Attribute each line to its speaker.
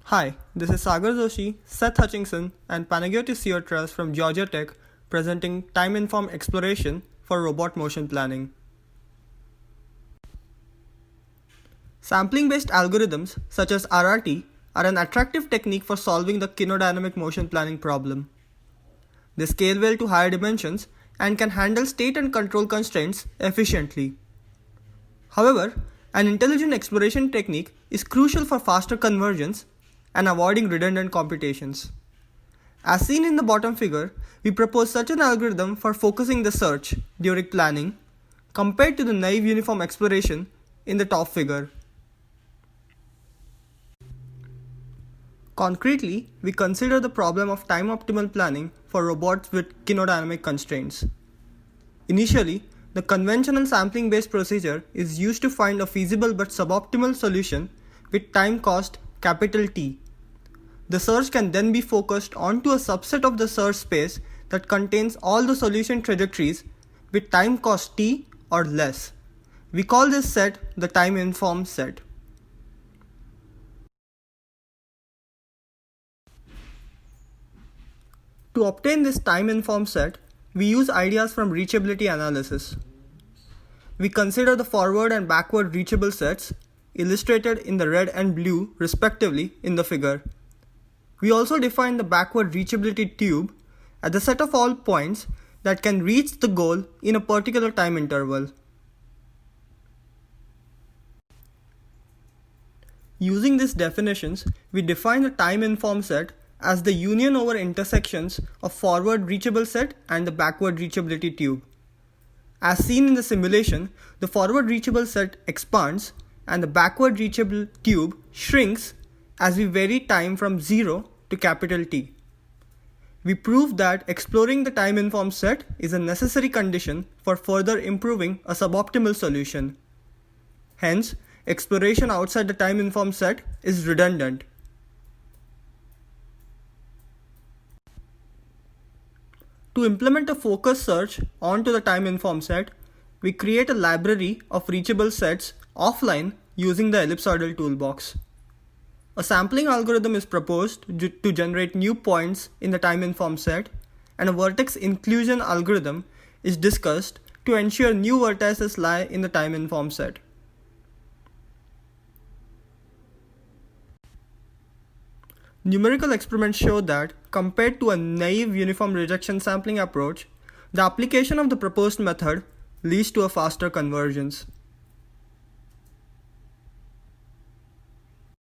Speaker 1: Hi, this is Sagar Joshi, Seth Hutchinson, and Panagiotis Theotras from Georgia Tech presenting time-informed exploration for robot motion planning. Sampling-based algorithms such as RRT are an attractive technique for solving the kinodynamic motion planning problem. They scale well to higher dimensions and can handle state and control constraints efficiently. However, an intelligent exploration technique is crucial for faster convergence and avoiding redundant computations. As seen in the bottom figure, we propose such an algorithm for focusing the search during planning compared to the naive uniform exploration in the top figure. Concretely, we consider the problem of time-optimal planning for robots with kinodynamic constraints. Initially, the conventional sampling-based procedure is used to find a feasible but suboptimal solution with time cost capital T. The search can then be focused onto a subset of the search space that contains all the solution trajectories with time cost T or less. We call this set the time-informed set. To obtain this time-informed set, we use ideas from reachability analysis. We consider the forward and backward reachable sets, illustrated in the red and blue respectively in the figure. We also define the backward reachability tube as the set of all points that can reach the goal in a particular time interval. Using these definitions, we define the time-informed set as the union over intersections of forward reachable set and the backward reachability tube. As seen in the simulation, the forward reachable set expands and the backward reachable tube shrinks as we vary time from 0 to capital T. We prove that exploring the time-informed set is a necessary condition for further improving a suboptimal solution. Hence, exploration outside the time-informed set is redundant. To implement a focused search onto the time-informed set, we create a library of reachable sets offline using the ellipsoidal toolbox. A sampling algorithm is proposed to generate new points in the time-informed set, and a vertex inclusion algorithm is discussed to ensure new vertices lie in the time-informed set. Numerical experiments show that, compared to a naive uniform rejection sampling approach, the application of the proposed method leads to a faster convergence.